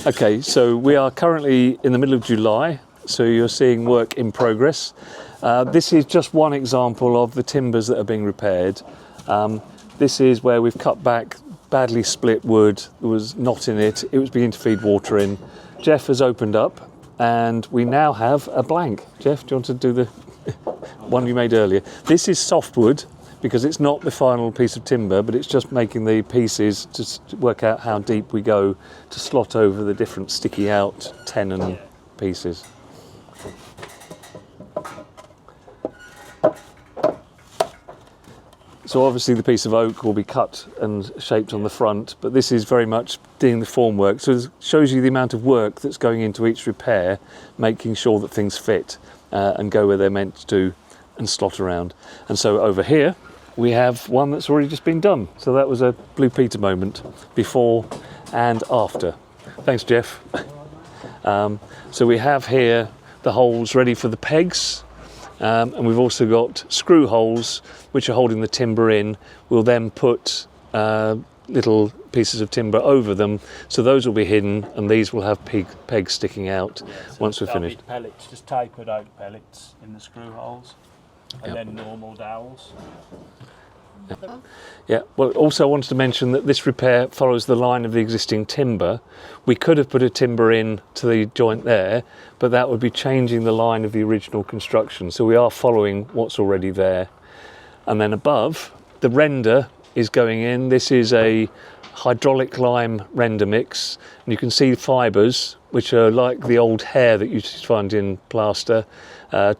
Okay, so we are currently in the middle of July, so you're seeing work in progress. This is just one example of the timbers that are being repaired. This is where we've cut back badly split wood. There was knot in it. It was beginning to feed water in. Jeff has opened up and we now have a blank. Jeff, do you want to do the one you made earlier? This is softwood because it's not the final piece of timber, but it's just making the pieces to work out how deep we go to slot over the different sticky out tenon pieces. So obviously the piece of oak will be cut and shaped on the front, but this is very much doing the formwork. So it shows you the amount of work that's going into each repair, making sure that things fit and go where they're meant to and slot around. And so over here, we have one that's already just been done. So that was a Blue Peter moment, before and after. Thanks, Jeff. So we have here the holes ready for the pegs. And we've also got screw holes which are holding the timber in. We'll then put little pieces of timber over them, so those will be hidden and these will have pegs sticking out once we're finished. Pellets, just tapered oak pellets in the screw holes, and then normal dowels. Yeah, well, also I wanted to mention that this repair follows the line of the existing timber. We could have put a timber in to the joint there, but that would be changing the line of the original construction. So we are following what's already there. And then above, the render is going in. This is a hydraulic lime render mix. And you can see fibres, which are like the old hair that you used to find in plaster,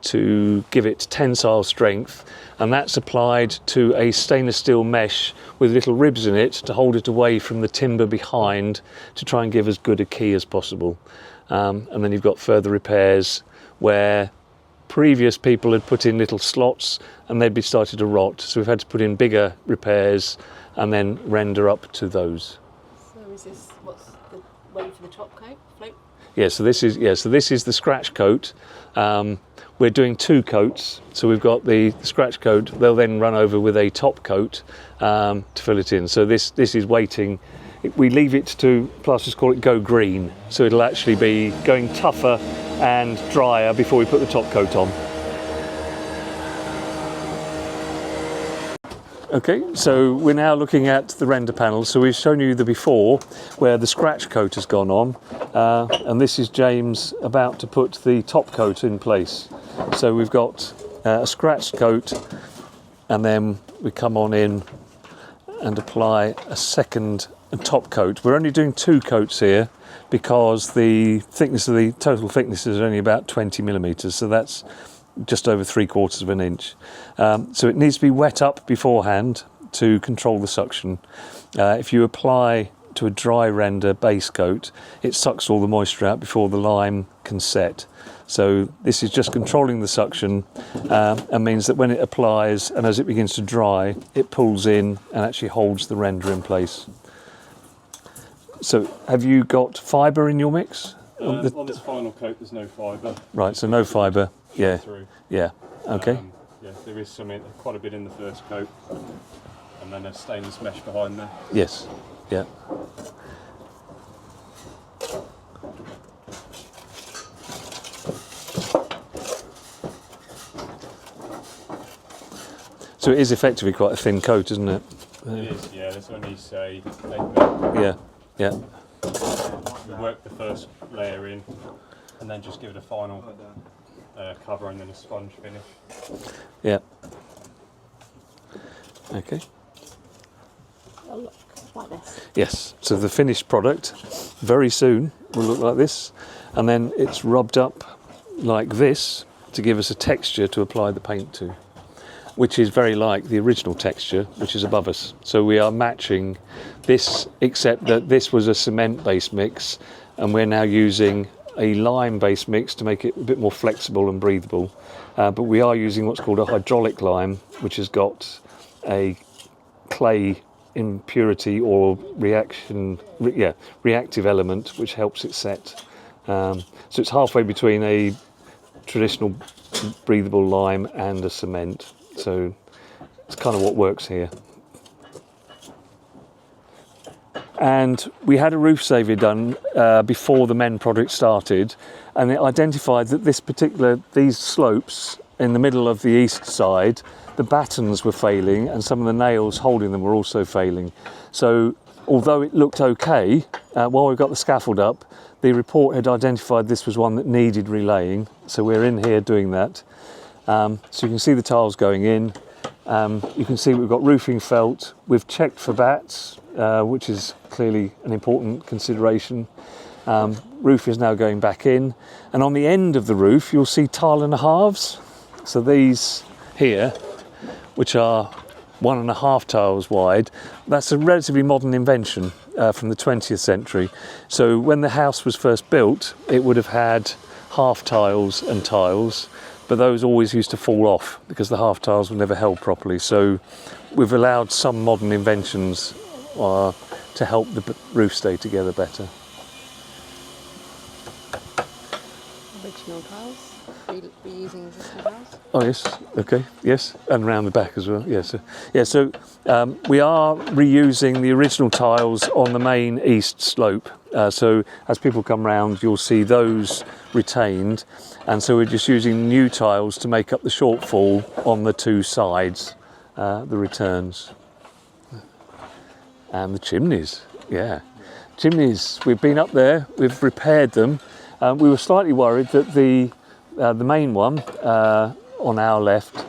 to give it tensile strength. And that's applied to a stainless steel mesh with little ribs in it to hold it away from the timber behind to try and give as good a key as possible. And then you've got further repairs where previous people had put in little slots and they'd be started to rot. So we've had to put in bigger repairs and then render up to those. So is this what's the way for the top coat? Float? Yeah, so this is the scratch coat. We're doing two coats, so we've got the scratch coat. They'll then run over with a top coat to fill it in. So this is waiting. We leave it to, plasters call it go green, so it'll actually be going tougher and drier before we put the top coat on. Okay, so we're now looking at the render panel. So we've shown you the before where the scratch coat has gone on, and this is James about to put the top coat in place. So we've got a scratched coat, and then we come on in and apply a second top coat. We're only doing two coats here because the thickness of the total thickness is only about 20 millimeters, so that's just over 3/4 of an inch. So it needs to be wet up beforehand to control the suction. If you apply to a dry render base coat, it sucks all the moisture out before the lime can set. So this is just controlling the suction and means that when it applies and as it begins to dry, it pulls in and actually holds the render in place. So have you got fibre in your mix? On this final coat there's no fibre. Right, so no fibre, yeah. Through. Yeah, okay. Yeah, there is quite a bit in the first coat, and then a stainless mesh behind there. Yes, yeah. So it is effectively quite a thin coat, isn't it? It is, yeah. There's only, say, 8 mil. Yeah, yeah. We work the first layer in, and then just give it a final cover and then a sponge finish. Yeah. Okay. Oh, look, like this. Yes, so the finished product very soon will look like this, and then it's rubbed up like this to give us a texture to apply the paint to, which is very like the original texture which is above us. So we are matching this, except that this was a cement based mix and we're now using a lime based mix to make it a bit more flexible and breathable, but we are using what's called a hydraulic lime, which has got a clay impurity or reactive element which helps it set. So it's halfway between a traditional breathable lime and a cement. So it's kind of what works here. and we had a roof survey done before the MEND project started, and it identified that these slopes in the middle of the east side, the battens were failing, and some of the nails holding them were also failing. So although it looked okay, while we got the scaffold up, the report had identified this was one that needed relaying. So we're in here doing that. So you can see the tiles going in. You can see we've got roofing felt. We've checked for bats, which is clearly an important consideration. Roof is now going back in. And on the end of the roof, you'll see tile and a halves. So these here, which are 1.5 tiles wide, that's a relatively modern invention from the 20th century. So when the house was first built, it would have had half tiles and tiles, but those always used to fall off because the half tiles were never held properly. So we've allowed some modern inventions to help the roof stay together better. Original tiles, reusing existing tiles. Oh yes, okay, yes, and around the back as well. Yes, so we are reusing the original tiles on the main east slope. So as people come round, you'll see those retained, and so we're just using new tiles to make up the shortfall on the two sides, the returns, and the chimneys. Yeah, chimneys. We've been up there. We've repaired them. We were slightly worried that the main one on our left,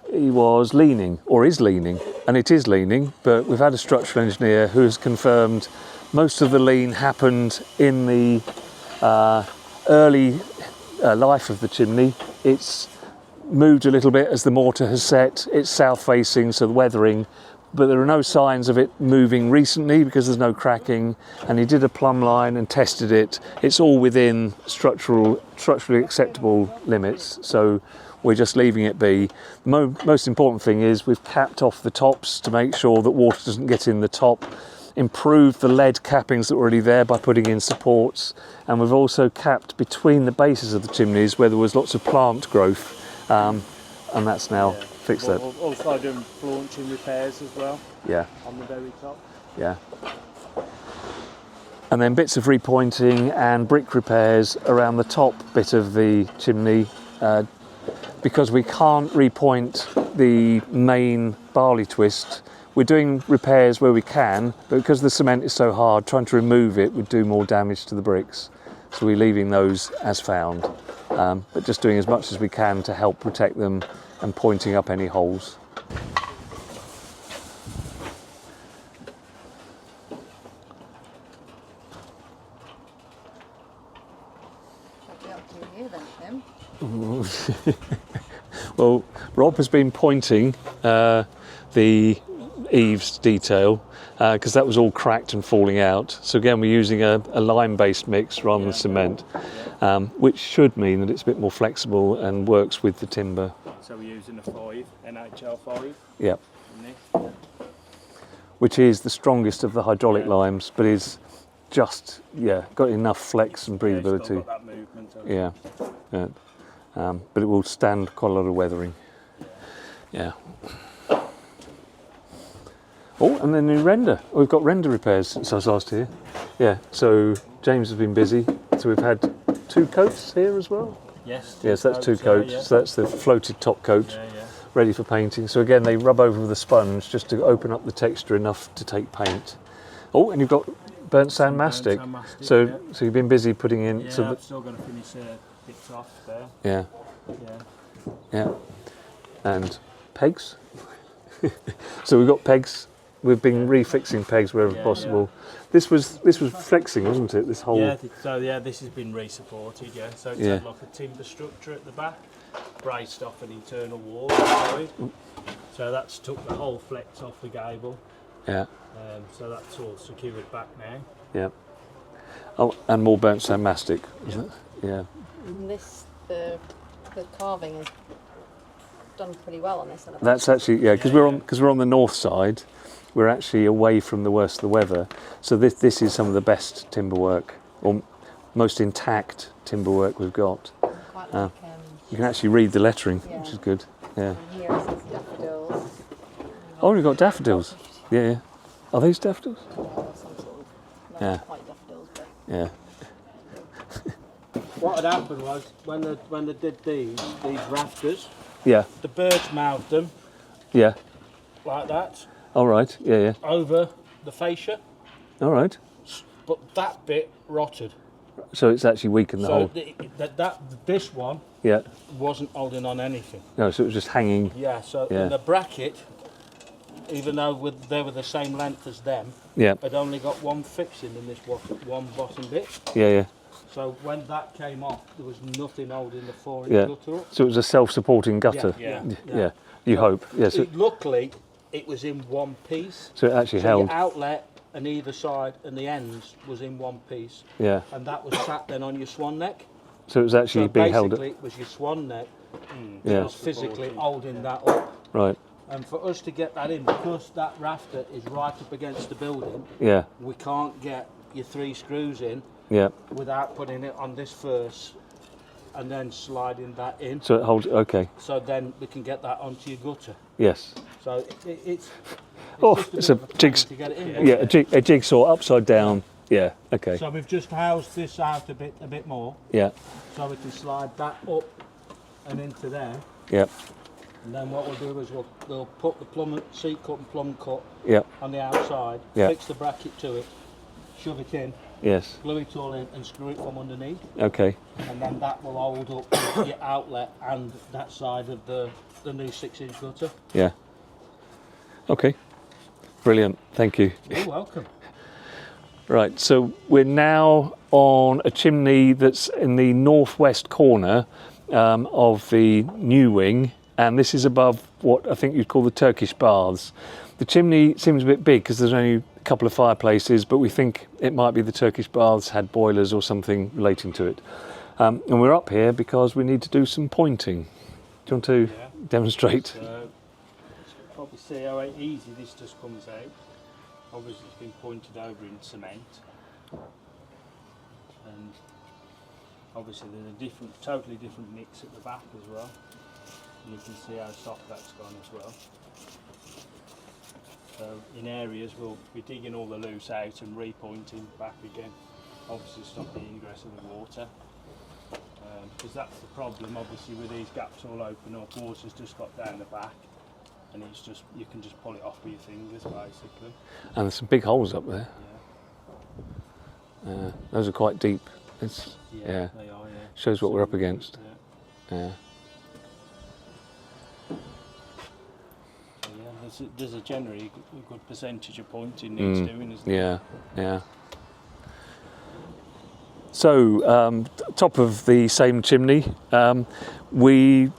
he was leaning, or is leaning, and it is leaning, but we've had a structural engineer who has confirmed most of the lean happened in the early life of the chimney. It's moved a little bit as the mortar has set. It's south facing, so the weathering, but there are no signs of it moving recently because there's no cracking, and he did a plumb line and tested it. It's all within structurally acceptable limits, so we're just leaving it be. The most important thing is we've capped off the tops to make sure that water doesn't get in the top, improved the lead cappings that were already there by putting in supports, and we've also capped between the bases of the chimneys where there was lots of plant growth, and that's now fixed that. Also doing flaunching repairs as well. Yeah. On the very top. Yeah. And then bits of repointing and brick repairs around the top bit of the chimney, because we can't repoint the main barley twist. We're doing repairs where we can, but because the cement is so hard, trying to remove it would do more damage to the bricks. So we're leaving those as found, but just doing as much as we can to help protect them and pointing up any holes. What are you up to here then, Tim? Well, Rob has been pointing the eaves detail because that was all cracked and falling out. So again, we're using a lime-based mix rather than cement, which should mean that it's a bit more flexible and works with the timber. So we're using a 5, NHL 5. Yeah. In this. Which is the strongest of the hydraulic limes, but is just got enough flex and breathability. It's still got that movement. Yeah. But it will stand quite a lot of weathering. Yeah. Oh, and then in render, we've got render repairs since I was last here. Yeah, so James has been busy. So we've had 2 coats here as well. Yes. Yes, that's 2 coats. Yeah. So that's the floated top coat, ready for painting. So again, they rub over with a sponge just to open up the texture enough to take paint. Oh, and you've got burnt sand mastic. So you've been busy putting in. Yeah, so I'm still going to finish bits off there. Yeah. Yeah. And pegs. So we've got pegs. We've been refixing pegs wherever possible. This was flexing, wasn't it? This whole. Yeah. So this has been re-supported. Yeah. So it's had like a timber structure at the back, braced off an internal wall inside. So that's took the whole flex off the gable. Yeah. So that's all secured back now. Yeah. Oh, and more burnt sand mastic, isn't it? Yeah. And the carving is done pretty well on this. That's actually because we're on the north side. We're actually away from the worst of the weather, so this is some of the best timber work, or most intact timber work we've got. Quite like, you can actually read the lettering, which is good. Yeah. And here it says daffodils. Oh, we've got daffodils. Yeah. Are these daffodils? Some sort of They're Yeah. not quite daffodils, but Yeah. What had happened was when they did these rafters, Yeah. the birds mouthed them Yeah. like that All right. Yeah. Yeah. over the fascia, All right. but that bit rotted. So it's actually weakened the So whole. this one Yeah. wasn't holding on anything. No. So it was just hanging. Yeah. So Yeah. in the bracket, even though they were the same length as them, Yeah. had only got one fixing in this one bottom bit. Yeah. Yeah. So when that came off, there was nothing holding the 4-inch Yeah. gutter up. So it was a self-supporting gutter. Yeah. Yeah. You hope. Yeah. So, Luckily, it was in one piece. so it actually So held. your outlet and either side and the ends was in one piece, Yeah. and that was sat then on your swan neck. So it was actually So being held. basically, it was your swan neck that Yeah. was physically holding that up. Right. And for us to get that in, because that rafter is right up against the building, Yeah. we can't get your 3 screws in Yeah. without putting it on this first and then sliding that in. So it holds. Okay. So then we can get that onto your gutter. Yes. So it's Oh, just it's bit a of pain jigs. to get it in. Yeah. A jigsaw upside down. Yeah. Okay. So we've just housed this out a bit more, Yeah. so we can slide that up and into there. Yeah. And then what we'll do is we'll put the plumb seat cut and plumb cut Yeah. on the outside, Yeah. fix the bracket to it, shove it in, Yes. glue it all in, and screw it from underneath. Okay. And then that will hold up your outlet and that side of the new 6-inch gutter. Yeah. Okay. Brilliant. Thank you. You're welcome. Right, so we're now on a chimney that's in the northwest corner of the new wing, and this is above what I think you'd call the Turkish baths. The chimney seems a bit big because there's only a couple of fireplaces, but we think it might be the Turkish baths had boilers or something relating to it. And we're up here because we need to do some pointing. Do you want to demonstrate? So, you can probably see how easy this just comes out. Obviously it's been pointed over in cement, and obviously there's a totally different mix at the back as well, and you can see how soft that's gone as well. So in areas we'll be digging all the loose out and repointing back again, obviously stop the ingress of the water, because that's the problem obviously with these gaps all open up. Water's just got down the back, and it's just, you can just pull it off with your fingers basically. And there's some big holes up there. Those are quite deep. It's, Yeah, yeah. they are, yeah. Shows what we're up against. Yeah. Yeah. So yeah, there's a generally a good percentage of pointing needs doing, isn't there? Yeah, yeah. So, top of the same chimney, we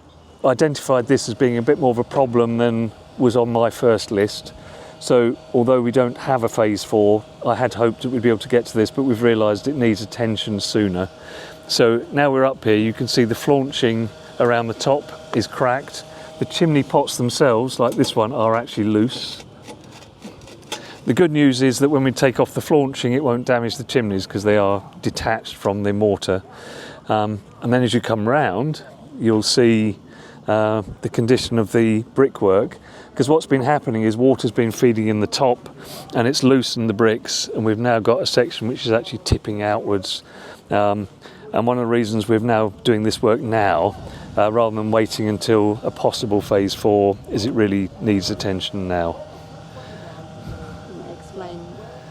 identified this as being a bit more of a problem than was on my first list. So although we don't have a phase 4, I had hoped that we'd be able to get to this, but we've realised it needs attention sooner. So now we're up here, you can see the flaunching around the top is cracked. The chimney pots themselves, like this one, are actually loose. The good news is that when we take off the flaunching, it won't damage the chimneys because they are detached from the mortar. And then as you come round, you'll see the condition of the brickwork, because what's been happening is water's been feeding in the top and it's loosened the bricks, and we've now got a section which is actually tipping outwards. And one of the reasons we're now doing this work now, rather than waiting until a possible phase 4, is it really needs attention now. explain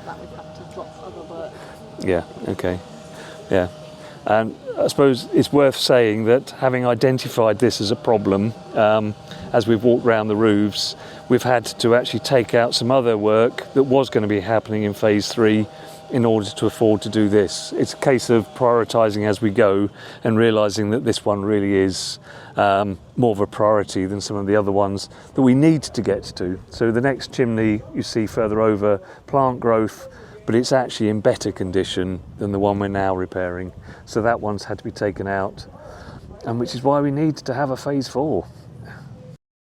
that we've had to drop other work. Yeah, okay. Yeah. And I suppose it's worth saying that having identified this as a problem, as we've walked around the roofs, we've had to actually take out some other work that was going to be happening in phase 3 in order to afford to do this. It's a case of prioritising as we go and realising that this one really is more of a priority than some of the other ones that we need to get to. So the next chimney you see further over, plant growth, but it's actually in better condition than the one we're now repairing. So that one's had to be taken out, and which is why we need to have a phase 4.